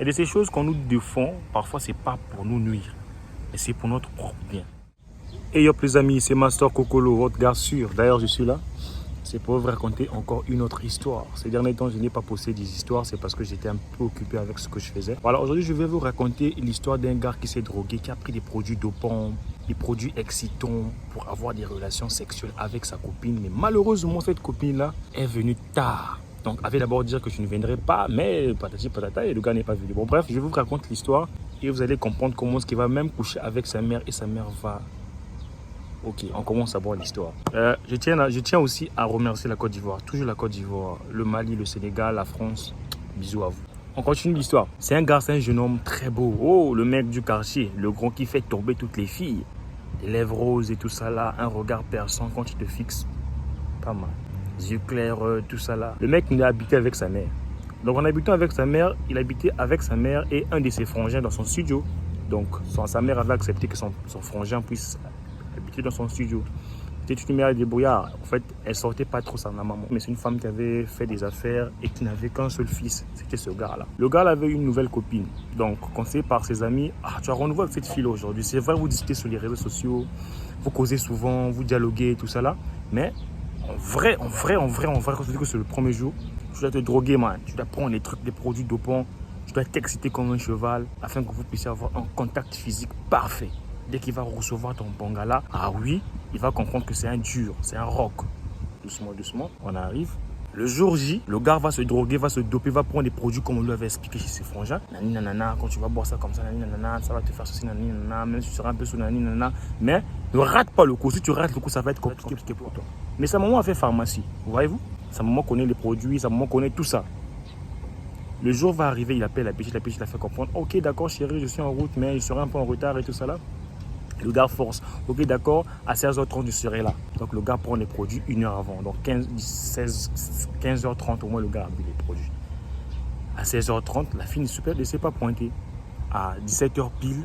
Et de ces choses qu'on nous défend, parfois c'est pas pour nous nuire, mais c'est pour notre propre bien. Et yo les amis, c'est Master Kokolo, votre gars sûr. D'ailleurs je suis là. C'est pour vous raconter encore une autre histoire. Ces derniers temps, je n'ai pas posté des histoires, c'est parce que j'étais un peu occupé avec ce que je faisais. Voilà, aujourd'hui, je vais vous raconter l'histoire d'un gars qui s'est drogué, qui a pris des produits dopants, des produits excitants pour avoir des relations sexuelles avec sa copine. Mais malheureusement, cette copine-là est venue tard. Donc, avait d'abord dire que je ne viendrai pas, mais patati patata, et le gars n'est pas venu. Bon, bref, je vous raconte l'histoire et vous allez comprendre comment ce qu'il va même coucher avec sa mère et sa mère va... Ok, on commence à voir l'histoire. Je tiens aussi à remercier la Côte d'Ivoire. Toujours la Côte d'Ivoire, le Mali, le Sénégal, la France. Bisous à vous. On continue l'histoire. C'est un jeune homme très beau. Oh, le mec du quartier, le grand qui fait tomber toutes les filles. Des lèvres roses et tout ça là, un regard perçant quand tu te fixes. Pas mal. Les yeux clairs, tout ça là. Le mec, il a habité avec sa mère. Donc en habitant avec sa mère, il habitait avec sa mère et un de ses frangins dans son studio. Donc sa mère avait accepté que son frangin puisse habiter dans son studio. C'était une mère débrouillard. En fait, elle sortait pas trop sans la maman. Mais c'est une femme qui avait fait des affaires et qui n'avait qu'un seul fils. C'était ce gars-là. Le gars avait une nouvelle copine. Donc, conseillé par ses amis, tu as renouvelé avec cette fille aujourd'hui. C'est vrai, vous discutez sur les réseaux sociaux, vous causez souvent, vous dialoguez, tout ça là. Mais en vrai, quand je dis que c'est le premier jour, tu dois te droguer, man. Tu dois prendre les trucs, des produits dopants. Tu dois t'exciter comme un cheval afin que vous puissiez avoir un contact physique parfait. Dès qu'il va recevoir ton bangala, ah oui, il va comprendre que c'est un dur, c'est un rock. Doucement, doucement, on arrive. Le jour J, le gars va se droguer, va se doper, va prendre des produits comme on lui avait expliqué chez ses frangins. Nani nanana, quand tu vas boire ça comme ça, nani nanana, ça va te faire ceci, nani nanana, même si tu seras un peu sous nani nanana. Mais ne rate pas le coup. Si tu rates le coup, ça va être compliqué pour toi. Mais sa maman a fait pharmacie, voyez-vous. Sa maman connaît les produits, sa maman connaît tout ça. Le jour va arriver, il appelle la petite la fait comprendre. Ok, d'accord chérie, je suis en route, mais je serai un peu en retard et tout ça là. Le gars force. Ok, d'accord, à 16h30, je serai là. Donc, le gars prend les produits 1 heure avant. Donc, 15h30, au moins, le gars a bu les produits. À 16h30, la fille ne s'est pas pointer. À 17h pile,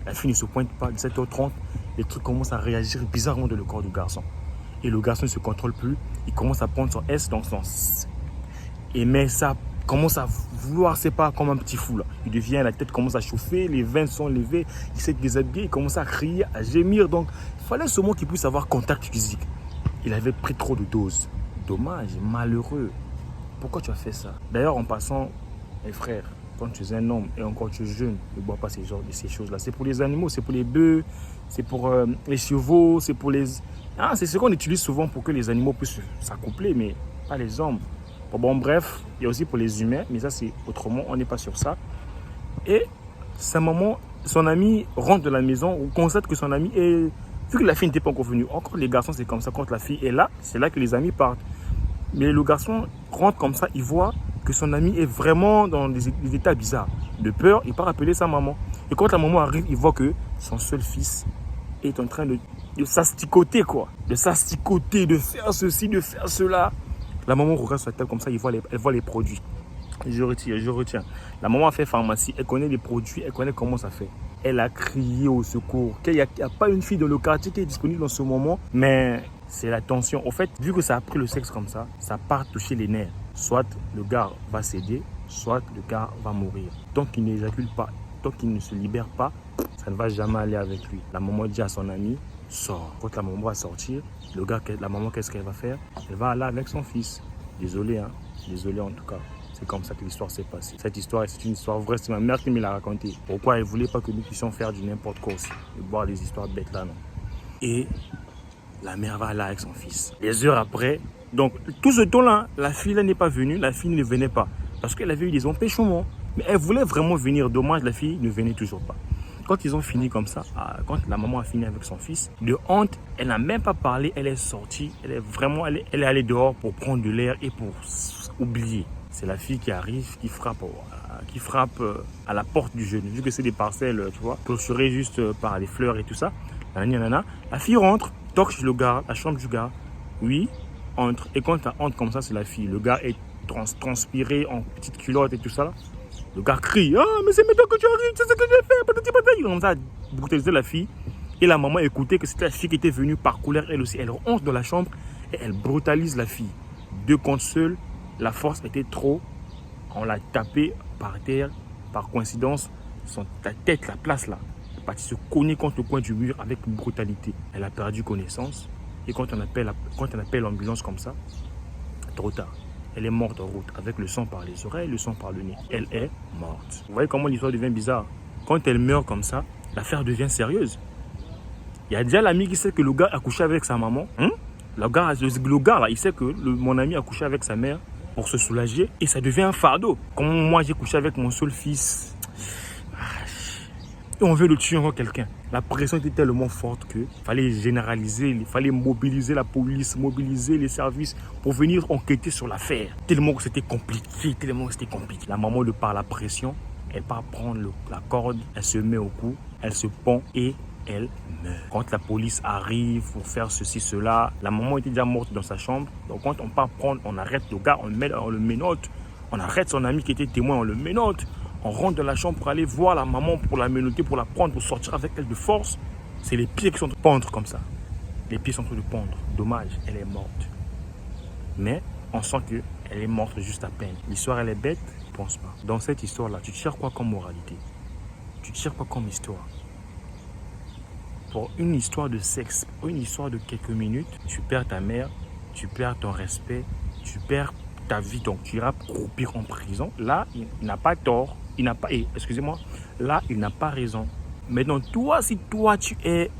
la fille ne se pointe pas. 17h30, les trucs commencent à réagir bizarrement dans le corps du garçon. Et le garçon ne se contrôle plus. Il commence à prendre son S dans son S. Et mais ça commence à vouloir, c'est pas comme un petit fou là. Il devient, la tête commence à chauffer, les veines sont levées, il s'est déshabillé, il commence à crier, à gémir. Donc, il fallait seulement qu'il puisse avoir contact physique. Il avait pris trop de doses. Dommage, malheureux. Pourquoi tu as fait ça? D'ailleurs, en passant, mes frères, quand tu es un homme et encore tu es jeune, ne bois pas ces choses-là. C'est pour les animaux, c'est pour les bœufs, c'est pour les chevaux, c'est pour les... c'est ce qu'on utilise souvent pour que les animaux puissent s'accoupler, mais pas les hommes. Bon, bref, il y a aussi pour les humains, mais ça c'est autrement, on n'est pas sur ça. Et sa maman, son ami rentre de la maison, on constate que son ami est... Vu que la fille n'était pas encore venue, encore les garçons c'est comme ça, quand la fille est là, c'est là que les amis partent. Mais le garçon rentre comme ça, il voit que son ami est vraiment dans des états bizarres. De peur, il part appeler sa maman. Et quand la maman arrive, il voit que son seul fils est en train de s'asticoter, quoi. De s'asticoter, de faire ceci, de faire cela. La maman regarde sa table comme ça, elle voit les produits. Je retiens. La maman a fait pharmacie, elle connaît les produits, elle connaît comment ça fait. Elle a crié au secours. Il n'y a pas une fille dans le quartier qui est disponible en ce moment, mais c'est la tension. Au fait, vu que ça a pris le sexe comme ça part toucher les nerfs. Soit le gars va céder, soit le gars va mourir. Tant qu'il n'éjacule pas, tant qu'il ne se libère pas, ça ne va jamais aller avec lui. La maman dit à son ami, sors. Quand la maman va sortir, la maman, qu'est-ce qu'elle va faire? Elle va aller avec son fils. Désolé, hein. Désolé en tout cas. C'est comme ça que l'histoire s'est passée. Cette histoire, c'est une histoire vraie. C'est ma mère qui me l'a racontée. Pourquoi elle ne voulait pas que nous puissions faire du n'importe quoi aussi? De boire des histoires bêtes là, non. Et la mère va aller avec son fils. Des heures après, donc tout ce temps-là, la fille n'est pas venue. La fille ne venait pas. Parce qu'elle avait eu des empêchements. Mais elle voulait vraiment venir. Dommage, la fille ne venait toujours pas. Quand ils ont fini comme ça, quand la maman a fini avec son fils, de honte, elle n'a même pas parlé, elle est sortie, elle est allée dehors pour prendre de l'air et pour oublier. C'est la fille qui arrive, qui frappe à la porte du jeune. Vu que c'est des parcelles, tu vois, clôturées juste par les fleurs et tout ça. La fille rentre, toque chez le gars, la chambre du gars. Oui, entre. Et quand elle entre comme ça, c'est la fille. Le gars est transpiré en petite culotte et tout ça là. Le gars crie, mais c'est maintenant que tu arrives, c'est ce que j'ai fait, patati patati. Il commence à brutaliser la fille. Et la maman écoutait que c'était la fille qui était venue par colère elle aussi. Elle rentre dans la chambre et elle brutalise la fille. 2 contre seul, la force était trop. On l'a tapée par terre Par coïncidence, ta tête, la place là, est partie se cogner contre le coin du mur avec brutalité. Elle a perdu connaissance. Et quand on appelle l'ambulance comme ça, trop tard. Elle est morte en route, avec le sang par les oreilles, le sang par le nez. Elle est morte. Vous voyez comment l'histoire devient bizarre? Quand elle meurt comme ça, l'affaire devient sérieuse. Il y a déjà l'ami qui sait que le gars a couché avec sa maman. Le gars là, il sait que mon ami a couché avec sa mère pour se soulager. Et ça devient un fardeau. Comme moi, j'ai couché avec mon seul fils. Et on veut le tuer encore quelqu'un. La pression était tellement forte qu'il fallait généraliser, il fallait mobiliser la police, mobiliser les services pour venir enquêter sur l'affaire. Tellement que c'était compliqué, La maman, par la pression, elle part prendre la corde, elle se met au cou, elle se pend et elle meurt. Quand la police arrive pour faire ceci, cela, la maman était déjà morte dans sa chambre. Donc quand on part prendre, on arrête le gars, on le menotte. On arrête son ami qui était témoin, on le menotte. On rentre dans la chambre pour aller voir la maman, pour la menotter, pour la prendre, pour sortir avec elle de force. C'est les pieds qui sont en train de pendre comme ça. Les pieds sont en train de pendre. Dommage, elle est morte. Mais on sent qu'elle est morte juste à peine. L'histoire, elle est bête, je ne pense pas. Dans cette histoire-là, tu tires quoi comme moralité? Tu tires quoi comme histoire? Pour une histoire de sexe, pour une histoire de quelques minutes, tu perds ta mère, tu perds ton respect, tu perds ta vie. Donc tu iras croupir en prison. Là, il n'a pas tort. Là, il n'a pas raison. Maintenant, toi, si toi, tu es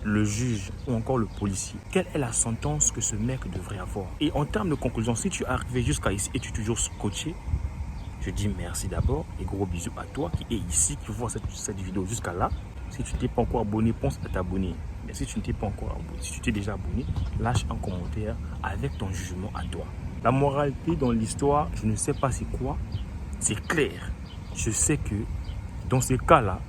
le juge ou encore le policier, quelle est la sentence que ce mec devrait avoir? Et en termes de conclusion, si tu es arrivé jusqu'à ici et tu es toujours scotché, je dis merci d'abord et gros bisous à toi qui est ici, qui voit cette vidéo jusqu'à là. Si tu ne t'es pas encore abonné, pense à t'abonner. Mais si tu ne t'es pas encore abonné, si tu t'es déjà abonné, lâche un commentaire avec ton jugement à toi. La moralité dans l'histoire, je ne sais pas c'est quoi, c'est clair. Je sais que dans ces cas-là,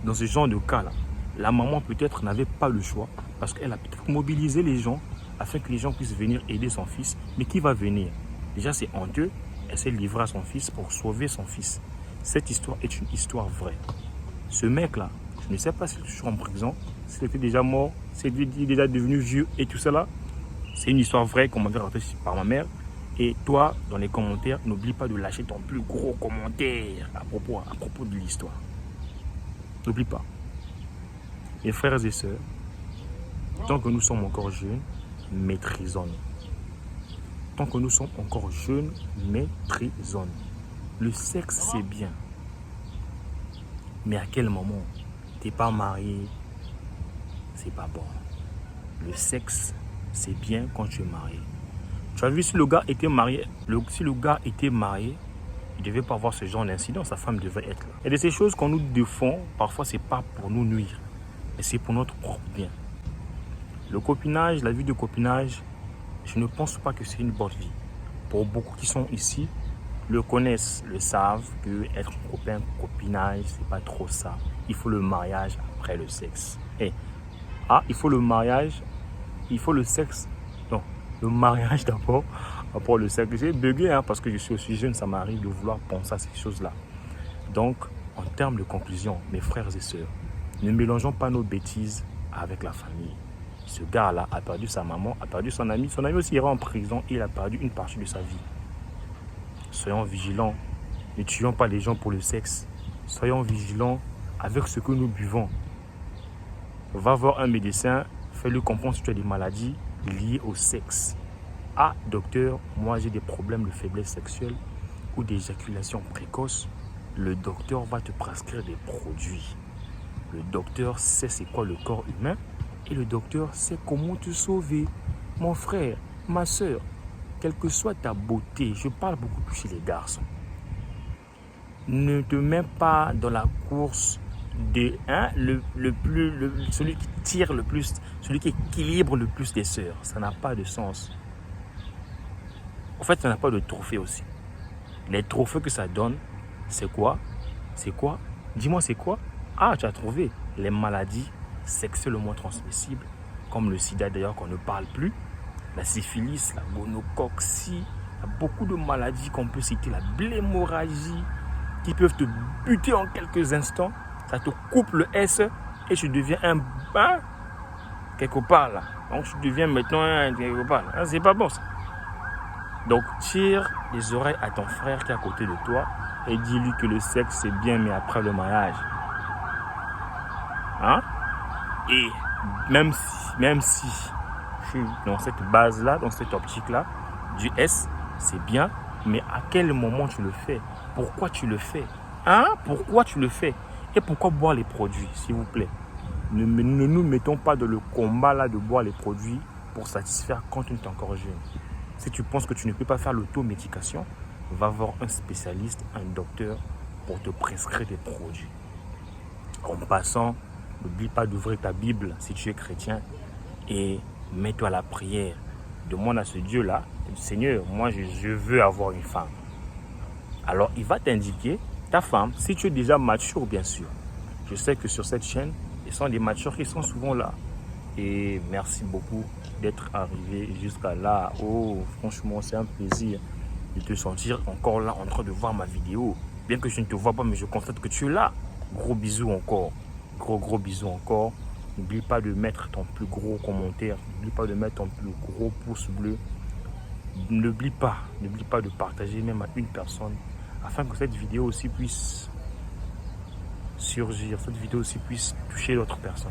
dans ce genre de cas-là, la maman peut-être n'avait pas le choix parce qu'elle a peut-être mobilisé les gens afin que les gens puissent venir aider son fils. Mais qui va venir? Déjà, c'est honteux. Elle s'est livrée à son fils pour sauver son fils. Cette histoire est une histoire vraie. Ce mec-là, je ne sais pas s'il est toujours en prison, s'il était déjà mort, s'il est déjà devenu vieux et tout ça là. C'est une histoire vraie qu'on m'avait racontée par ma mère. Et toi, dans les commentaires, n'oublie pas de lâcher ton plus gros commentaire à propos de l'histoire. N'oublie pas. Mes frères et sœurs, tant que nous sommes encore jeunes, maîtrisons-nous. Tant que nous sommes encore jeunes, maîtrisons-nous. Le sexe, c'est bien. Mais à quel moment? T'es pas marié, c'est pas bon. Le sexe, c'est bien quand tu es marié. Tu as vu, si le gars était marié, il ne devait pas avoir ce genre d'incident, sa femme devait être là. Et de ces choses qu'on nous défend, parfois c'est pas pour nous nuire, mais c'est pour notre propre bien. Le copinage, la vie de copinage, je ne pense pas que c'est une bonne vie. Pour beaucoup qui sont ici, le connaissent, le savent, que être copain, copinage, c'est pas trop ça. Il faut le mariage après le sexe. Il faut le mariage, il faut le sexe. Non, le mariage d'abord, après le sexe. J'ai bugué parce que je suis aussi jeune, ça m'arrive de vouloir penser à ces choses-là. Donc, en termes de conclusion, mes frères et sœurs, ne mélangeons pas nos bêtises avec la famille. Ce gars-là a perdu sa maman, a perdu son ami. Son ami aussi ira en prison et il a perdu une partie de sa vie. Soyons vigilants. Ne tuons pas les gens pour le sexe. Soyons vigilants avec ce que nous buvons. Va voir un médecin, fais-lui comprendre si tu as des maladies liées au sexe. Ah, docteur, moi j'ai des problèmes de faiblesse sexuelle ou d'éjaculation précoce. Le docteur va te prescrire des produits. Le docteur sait c'est quoi le corps humain et le docteur sait comment te sauver. Mon frère, ma soeur, quelle que soit ta beauté, je parle beaucoup plus chez les garçons. Ne te mets pas dans la course de celui qui tire le plus, celui qui équilibre le plus des sœurs. Ça n'a pas de sens. En fait, ça n'a pas de trophée aussi. Les trophées que ça donne, c'est quoi? C'est quoi? Dis-moi, c'est quoi? Ah, tu as trouvé. Les maladies sexuellement transmissibles, comme le sida d'ailleurs qu'on ne parle plus, la syphilis, la gonococcie, il y a beaucoup de maladies qu'on peut citer, la blémorragie, qui peuvent te buter en quelques instants. Ça te coupe le S et tu deviens un bain quelque part là. Donc tu deviens maintenant un quelque part là. C'est pas bon ça. Donc tire les oreilles à ton frère qui est à côté de toi et dis-lui que le sexe c'est bien, mais après le mariage. Hein? Et même si je suis dans cette base-là, dans cette optique-là, du S, c'est bien, mais à quel moment tu le fais? Pourquoi tu le fais? Hein? Pourquoi tu le fais? Et pourquoi boire les produits, s'il vous plaît? Ne nous mettons pas dans le combat là de boire les produits pour satisfaire quand tu es encore jeune. Si tu penses que tu ne peux pas faire l'automédication, va voir un spécialiste, un docteur pour te prescrire des produits. En passant, n'oublie pas d'ouvrir ta Bible si tu es chrétien et mets-toi à la prière. Demande à ce Dieu-là, Seigneur, moi je veux avoir une femme. Alors il va t'indiquer ta femme, si tu es déjà mature bien sûr. Je sais que sur cette chaîne, ils sont des matures qui sont souvent là. Et merci beaucoup d'être arrivé jusqu'à là. Oh, franchement, c'est un plaisir de te sentir encore là en train de voir ma vidéo. Bien que je ne te vois pas, mais je constate que tu es là. Gros bisous encore. Gros bisous encore. N'oublie pas de mettre ton plus gros commentaire. N'oublie pas de mettre ton plus gros pouce bleu. N'oublie pas de partager même à une personne afin que cette vidéo aussi puisse surgir, cette vidéo aussi puisse toucher d'autres personnes.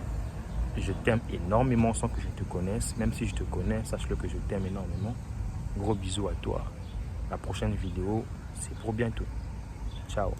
Je t'aime énormément sans que je te connaisse. Même si je te connais, sache-le que je t'aime énormément. Gros bisous à toi. La prochaine vidéo, c'est pour bientôt. Ciao.